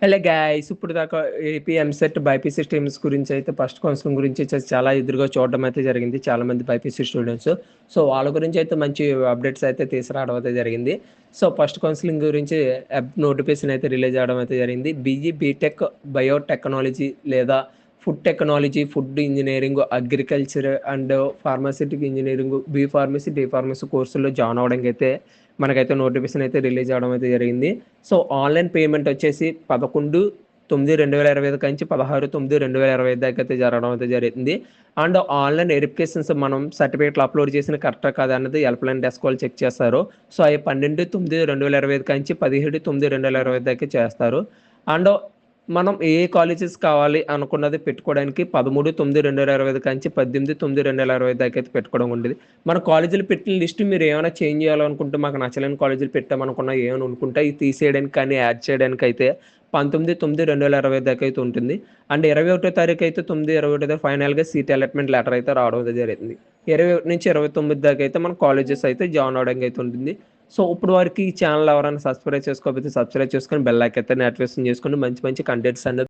Hello guys, ఇప్పుడు దాకా AP EAMCET BiPC streams గురించి అయితే ఫస్ట్ కౌన్సిలింగ్ గురించి చాలా ఎదురుగా చూడడం అయితే జరిగింది. చాలా మంది బైపీసీ స్టూడెంట్స్. సో వాళ్ళ గురించి అయితే మంచి అప్డేట్స్ అయితే తీసుకురావడం అయితే జరిగింది. సో ఫస్ట్ కౌన్సిలింగ్ గురించి నోటిఫికేషన్ అయితే రిలీజ్ అవ్వడం అయితే జరిగింది. బీటెక్ బయోటెక్నాలజీ లేదా food technology, food engineering, agriculture and pharmaceutic engineering, D pharmacy కోర్సుల్లో జాయిన్ అవ్వడానికి అయితే మనకైతే నోటిఫికేషన్ అయితే రిలీజ్ అవ్వడం అయితే జరిగింది. సో ఆన్లైన్ పేమెంట్ వచ్చేసి 11/9/2025 నుంచి 16/9/2025 దాకా అయితే జరగడం అయితే జరిగింది. అండ్ ఆన్లైన్ వెరిఫికేషన్స్ మనం సర్టిఫికేట్లు అప్లోడ్ చేసిన కరెక్టా కాదా అన్నది హెల్ప్ లైన్ డెస్క్ వాళ్ళు చెక్ చేస్తారు. సో అవి 12/9/2025 నుంచి 17/9/2025 దాకా చేస్తారు. అండ్ మనం ఏ కాలేజెస్ కావాలి అనుకున్నది పెట్టుకోవడానికి 13/9/2025 నుంచి 18/9/2025 దాకా అయితే పెట్టుకోవడం ఉండేది. మన కాలేజీలు పెట్టిన లిస్ట్ మీరు ఏమైనా చేంజ్ చేయాలనుకుంటే, మాకు నచ్చలేని కాలేజీలు పెట్టామనుకున్నా ఏమైనా అనుకుంటే ఇది తీసేయడానికి కానీ యాడ్ చేయడానికి అయితే 19/9/2025 దాకా అయితే ఉంటుంది. అండ్ 21వ తారీఖు అయితే 9/21 ఫైనల్గా సీట్ అలాట్మెంట్ లెటర్ అయితే రావడం అయితే జరిగింది. 21 నుంచి 29 దాకా అయితే మన కాలేజెస్ అయితే జాయిన్ అవడానికి అయితే ఉంటుంది. సో ఇప్పుడు వరకు ఈ ఛానల్ ఎవరైనా సబ్స్క్రైబ్ చేసుకోకపోతే సబ్స్క్రైబ్ చేసుకొని బెల్ ఐకాన్ అయితే యాక్టివేషన్ చేసుకొని మంచి మంచి కంటెంట్స్ అనేది